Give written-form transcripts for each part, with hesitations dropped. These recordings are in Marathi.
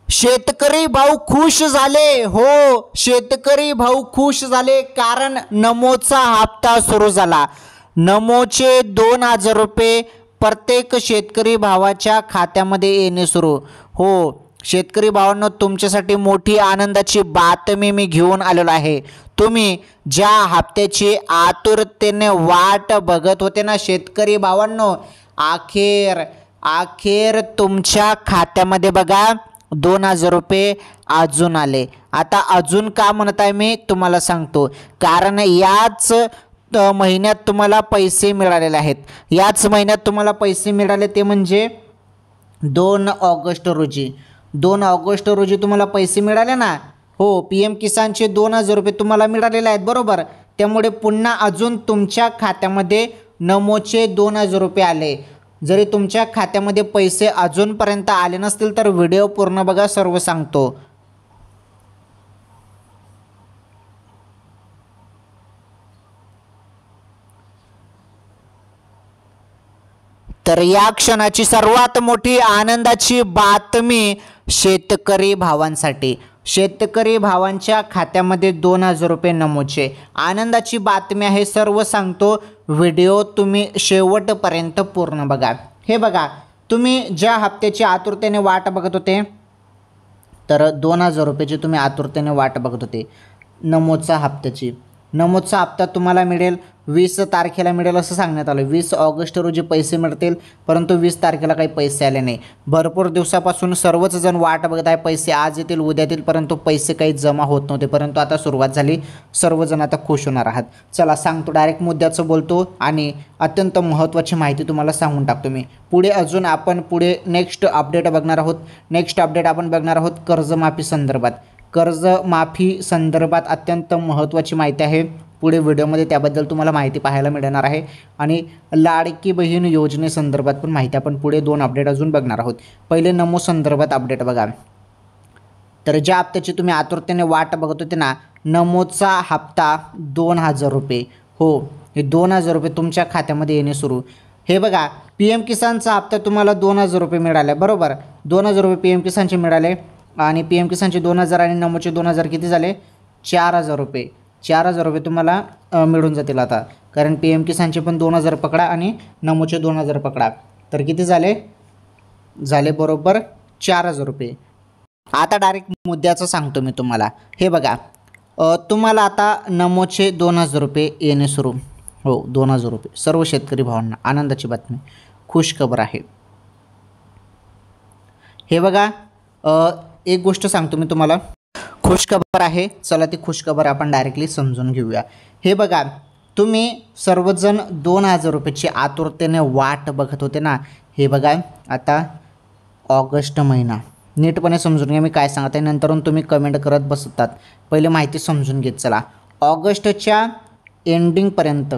शेतकरी भाऊ खुश झाले. हो, शेतकरी भाऊ खुश झाले कारण नमोचा हप्ता सुरू झाला. नमोचे 2,000 रुपये प्रत्येक शेतकरी भावाच्या खात्यामध्ये येणे सुरू. हो शेतकरी भावांनो, तुमच्यासाठी मोठी आनंदाची बातमी मी घेऊन आलेलो आहे. तुम्ही ज्या हप्त्याची आतुरतेने वाट बघत होते ना शेतकरी भावांनो, अखेर तुमच्या खात्यामध्ये बघा 2,000 रुपये अजून आले. आता अजून का म्हणत आहे मी तुम्हाला सांगतो. कारण याच महिन्यात तुम्हाला पैसे मिळालेले आहेत. याच महिन्यात तुम्हाला पैसे मिळाले ते म्हणजे 2 ऑगस्ट रोजी. 2 ऑगस्ट रोजी तुम्हाला पैसे मिळाले ना. हो, PM किसानचे 2,000 रुपये तुम्हाला मिळालेले आहेत बरोबर. त्यामुळे पुन्हा अजून तुमच्या खात्यामध्ये नमोचे 2,000 रुपये आले. जरी तुमच्या खात्यामध्ये पैसे अजूनपर्यंत आले नसतील तर व्हिडिओ पूर्ण बघा, सर्व सांगतो. तर या क्षणाची सर्वात मोठी आनंदाची बातमी शेतकरी भावांसाठी. शेतकरी भावांच्या खात्यामध्ये 2,000 रुपये नमोचे. आनंदाची बातमी आहे, सर्व सांगतो. व्हिडिओ तुम्ही शेवटपर्यंत पूर्ण बघा. हे बघा, तुम्ही ज्या हप्त्याची आतुरतेने वाट बघत होते, तर 2,000 रुपयाची तुम्ही आतुरतेने वाट बघत होते नमोचा हप्त्याची. नमोचा हप्ता तुम्हाला मिळेल 20 तारखेला मिळेल असं सांगण्यात आलं. 20 ऑगस्ट रोजी पैसे मिळतील, परंतु 20 तारखेला काही पैसे आले नाही. भरपूर दिवसापासून सर्वच जण वाट बघत आहे, पैसे आज येतील उद्या येतील, परंतु पैसे काही जमा होत नव्हते. परंतु आता सुरुवात झाली, सर्वजण आता खुश होणार आहात. चला सांगतो, डायरेक्ट मुद्द्याचं बोलतो आणि अत्यंत महत्त्वाची माहिती तुम्हाला सांगून टाकतो मी. पुढे अजून आपण नेक्स्ट अपडेट बघणार आहोत. नेक्स्ट अपडेट आपण बघणार आहोत कर्जमाफी संदर्भात. कर्जमाफी संदर्भात अत्यंत महत्त्वाची माहिती आहे. पुढे व्हिडिओमध्ये त्याबद्दल तुम्हाला माहिती पाहायला मिळणार आहे. आणि लाडकी बहीण योजनेसंदर्भात पण माहिती आपण पुढे 2 अपडेट अजून बघणार आहोत. पहिले नमो संदर्भात अपडेट बघा. तर ज्या हप्त्याची तुम्ही आतुरतेने वाट बघत होते ना, नमोचा हप्ता 2,000 रुपये. हो, हे 2,000 रुपये तुमच्या खात्यामध्ये येणे सुरू. हे बघा, PM किसानचा हप्ता तुम्हाला 2,000 रुपये मिळाले बरोबर. 2,000 रुपये PM किसानचे मिळाले आणि PM किसानचे 2,000 आणि नमोचे 2,000 किती झाले? 4,000 रुपये. 4,000 रुपये तुम्हाला मिळून जातील आता. कारण PM किसानचे पण 2,000 पकडा आणि नमोचे 2,000 पकडा, तर किती झाले बरोबर 4,000 रुपये. आता डायरेक्ट मुद्द्याचं सांगतो मी तुम्हाला. हे बघा, तुम्हाला आता नमोचे 2,000 रुपये येणे सुरू. हो, 2,000 रुपये सर्व शेतकरी भावांना. आनंदाची बातमी, खुशखबर आहे. हे बघा, एक गोष्ट सांगतो मी तुम्हाला, खुशखबर आहे. चला ती खुशखबर आपण डायरेक्टली समजून घेऊया. हे बघा, तुम्ही सर्वजण 2,000 रुपयाची आतुरतेने वाट बघत होते ना. हे बघा, आता ऑगस्ट महिना नीटपणे समजून घ्या मी काय सांगत आहे, नंतरून तुम्ही कमेंट करत बसतात. पहिले माहिती समजून घेत चला. ऑगस्टच्या एंडिंगपर्यंत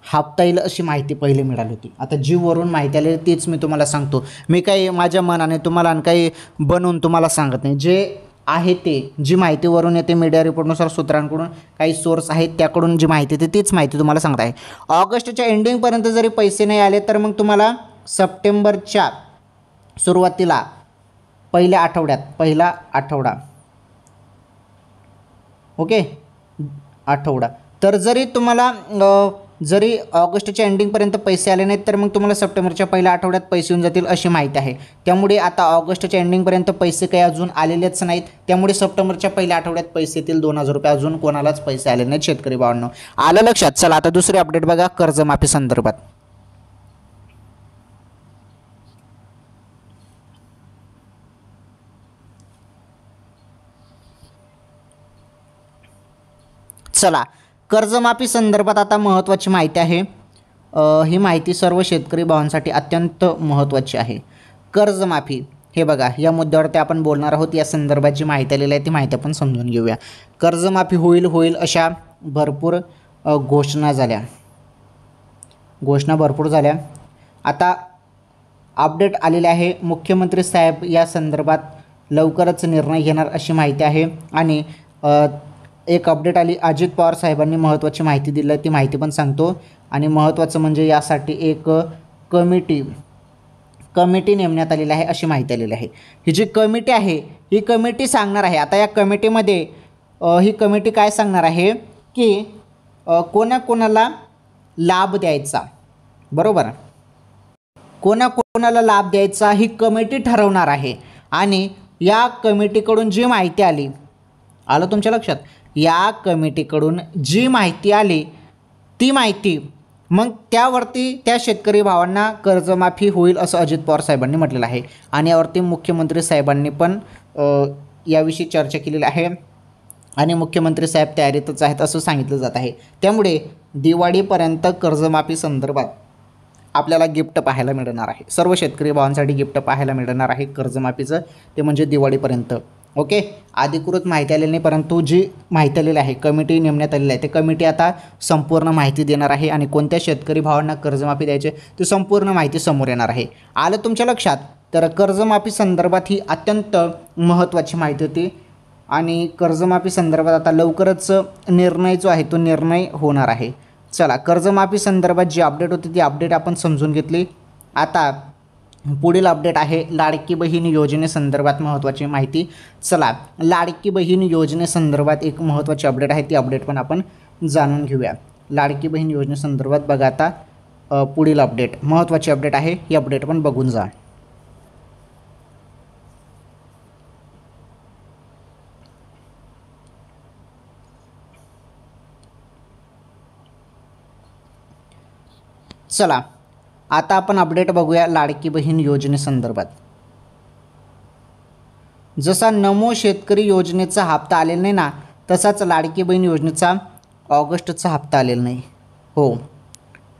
हप्ता येईल अशी माहिती पहिले मिळाली होती. आता जी वरून माहिती आली तीच मी तुम्हाला सांगतो. मी काही माझ्या मनाने तुम्हाला काही बनवून तुम्हाला सांगत नाही. जे आहे ते, जी माहिती वरून येते मीडिया रिपोर्टनुसार, सूत्रांकडून काही सोर्स आहेत त्याकडून जी माहिती येते तीच माहिती तुम्हाला सांगत आहे. ऑगस्टच्या एंडिंगपर्यंत जरी पैसे नाही आले तर मग तुम्हाला सप्टेंबरच्या सुरुवातीला पहिला आठवडा ओके, आठवडा. तर जरी तुम्हाला जरी ऑगस्टच्या एंडिंगपर्यंत पैसे आले नाहीत तर मग तुम्हाला सप्टेंबरच्या पहिल्या आठवड्यात पैसे येऊन जातील अशी माहिती आहे. त्यामुळे आता ऑगस्टच्या एंडिंगपर्यंत पैसे काही अजून आलेलेच नाहीत. त्यामुळे सप्टेंबरच्या पहिल्या आठवड्यात पैसे येतील 2,000 रुपये. अजून कोणालाच पैसे आले नाहीत शेतकरी भावांनो. आलं लक्षात? चला आता दुसरी अपडेट बघा कर्जमाफी संदर्भात. चला, कर्जमाफी संदर्भात आता महत्त्वाची माहिती आहे. ही माहिती सर्व शेतकरी भावांसाठी अत्यंत महत्त्वाची आहे. कर्जमाफी, हे बघा, या मुद्द्यावरती आपण बोलणार आहोत. या संदर्भात जी माहिती आलेली आहे ती माहिती आपण समजून घेऊया. कर्जमाफी होईल अशा भरपूर घोषणा भरपूर झाल्या. आता अपडेट आलेले आहे. मुख्यमंत्री साहेब या संदर्भात लवकरच निर्णय घेणार अशी माहिती आहे. आणि एक अपडेट आली, अजित पवार साहेबांनी महत्त्वाची माहिती दिली आहे, ती माहिती पण सांगतो. आणि महत्त्वाचं म्हणजे यासाठी एक कमिटी नेमण्यात आलेली आहे अशी माहिती आलेली आहे. ही जी कमिटी आहे ही कमिटी सांगणार आहे, आता या कमिटीमध्ये ही कमिटी काय सांगणार आहे की कोणाकोणाला लाभ द्यायचा, बरोबर, कोणाकोणाला लाभ द्यायचा ही कमिटी ठरवणार आहे. आणि या कमिटीकडून जी माहिती आली, आलं तुमच्या लक्षात, या कमिटीकडून जी माहिती आली ती माहिती मग त्यावरती त्या शेतकरी भावांना कर्जमाफी होईल असं अजित पवार साहेबांनी म्हटलेलं आहे. आणि यावरती मुख्यमंत्री साहेबांनी पण याविषयी चर्चा केलेली आहे आणि मुख्यमंत्री साहेब तयारीतच आहेत असं सांगितलं जात आहे. त्यामुळे दिवाळीपर्यंत कर्जमाफी संदर्भात आपल्याला गिफ्ट पाहायला मिळणार आहे. सर्व शेतकरी भावांसाठी गिफ्ट पाहायला मिळणार आहे कर्जमाफीचं, ते म्हणजे दिवाळीपर्यंत. ओके, अधिकृत माहिती आलेली नाही, परंतु जी माहिती आलेली आहे, कमिटी नेमण्यात आलेली आहे, ते कमिटी आता संपूर्ण माहिती देणार आहे आणि कोणत्या शेतकरी भावांना कर्जमाफी द्यायचे ते संपूर्ण माहिती समोर येणार आहे. आलं तुमच्या लक्षात. तर कर्जमाफी संदर्भात ही अत्यंत महत्त्वाची माहिती होती आणि कर्जमाफी संदर्भात आता लवकरच निर्णय जो आहे तो निर्णय होणार आहे. चला, कर्जमाफी संदर्भात जी अपडेट होती ती अपडेट आपण समजून घेतली. आता पुढील अपडेट आहे लाडकी बहीण योजनेसंदर्भात महत्त्वाची माहिती. चला, लाडकी बहीण योजनेसंदर्भात एक महत्त्वाची अपडेट आहे, ती अपडेट पण आपण जाणून घेऊया. लाडकी बहीण योजनेसंदर्भात बघा आता पुढील अपडेट महत्त्वाची अपडेट आहे, ही अपडेट पण बघून जा. चला, आता आपण अपडेट बघूया लाडकी बहीण योजनेसंदर्भात. जसा नमो शेतकरी योजनेचा हप्ता आलेला नाही ना, तसाच लाडकी बहीण योजनेचा ऑगस्टचा हप्ता आलेला नाही. हो,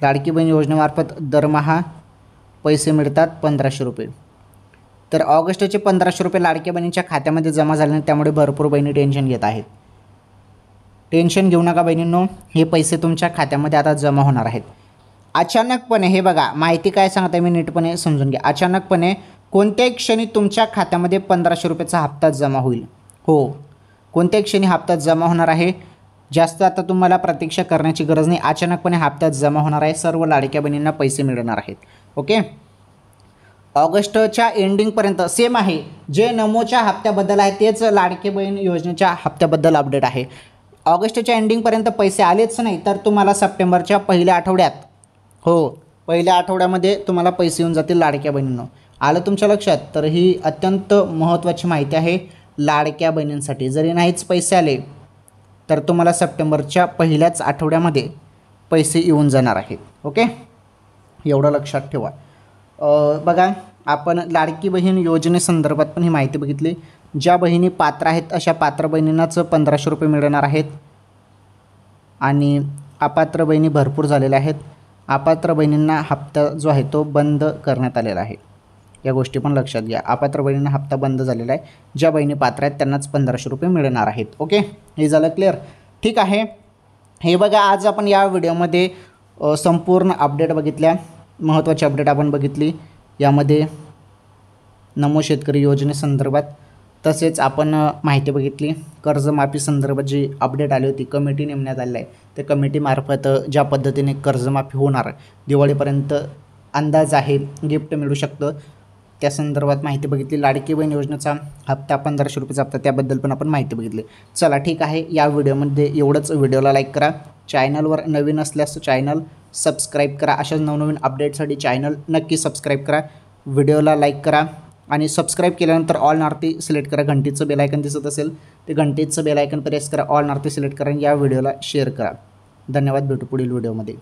लाडकी बहीण योजनेमार्फत दरमहा पैसे मिळतात 1500 रुपये. तर ऑगस्टचे 1500 रुपये लाडक्या बहिणींच्या खात्यामध्ये जमा झाले नाही, त्यामुळे भरपूर बहिणी टेन्शन घेत आहेत. टेन्शन घेऊ नका बहिणींनो, हे पैसे तुमच्या खात्यामध्ये आता जमा होणार आहेत. अचानकपणे, हे बघा माहिती काय सांगते मी नीटपणे समजून घ्या. अचानकपणे कोणत्याही क्षणी तुमच्या खात्यामध्ये 1500 रुपयाचा हप्ता जमा होईल. हो, कोणत्याही क्षणी हप्ता जमा होणार आहे. जास्त आता तुम्हाला प्रतीक्षा करण्याची गरज नाही. अचानकपणे हप्ता जमा होणार आहे. सर्व लाडक्या बहिणींना पैसे मिळणार आहेत. ओके, ऑगस्टच्या एंडिंगपर्यंत सेम आहे. जे नमोच्या हप्त्याबद्दल आहे तेच लाडकी बहीण योजनेच्या हप्त्याबद्दल अपडेट आहे. ऑगस्टच्या एंडिंगपर्यंत पैसे आलेच नाही तर तुम्हाला सप्टेंबरच्या पहिल्या आठवड्यात, हो, पहिल्या आठवड्यामध्ये तुम्हाला पैसे येऊन जातील लाडक्या बहिणींनो. आलं तुमच्या लक्षात. तर ही अत्यंत महत्त्वाची माहिती आहे लाडक्या बहिणींसाठी. जरी नाहीच पैसे आले तर तुम्हाला सप्टेंबरच्या पहिल्याच आठवड्यामध्ये पैसे येऊन जाणार आहेत. ओके, एवढं लक्षात ठेवा. बघा, आपण लाडकी बहीण योजनेसंदर्भात पण ही माहिती बघितली. ज्या बहिणी पात्र आहेत अशा पात्र बहिणींनाच 1500 रुपये मिळणार आहेत आणि अपात्र बहिणी भरपूर झालेल्या आहेत. अपात्र बहिणींना हप्ता जो आहे तो बंद करण्यात आलेला आहे. या गोष्टी पण लक्षात घ्या. अपात्र बहिणींना हप्ता बंद झालेला आहे. ज्या बहिणी पात्र आहेत त्यांनाच 1500 रुपये मिळणार आहेत. ओके, हे झालं क्लिअर. ठीक आहे. हे बघा, आज आपण या व्हिडिओमध्ये संपूर्ण अपडेट बघितल्या, महत्त्वाची अपडेट आपण बघितली. यामध्ये नमो शेतकरी योजनेसंदर्भात, तसेच आपण माहिती बघितली कर्जमाफी संदर्भात जी अपडेट आली होती, कमिटी नेमण्यात आलेली आहे. त्या कमिटीमार्फत ज्या पद्धतीने कर्जमाफी होणार दिवाळीपर्यंत अंदाज आहे, गिफ्ट मिळू शकतं, त्या संदर्भात माहिती बघितली. लाडकी बहीण योजनेचा हप्ता 1500 रुपयाचा हप्ता, त्याबद्दल पण आपण माहिती बघितली. चला, ठीक आहे. या व्हिडिओमध्ये एवढंच. व्हिडिओला लाईक करा. चॅनलवर नवीन असल्यास चॅनल सबस्क्राईब करा. अशाच नवनवीन अपडेटसाठी चॅनल नक्की सबस्क्राईब करा. व्हिडिओला लाईक करा आणि सबस्क्राईब केल्यानंतर ऑल नारती सिलेक्ट करा. घंटीचं बेलायकन दिसत असेल ते घंटीचं बेलायकन प्रेस करा. ऑल नारती सिलेक्ट करा. या व्हिडिओला शेअर करा. धन्यवाद. भेटू पुढील व्हिडिओमध्ये.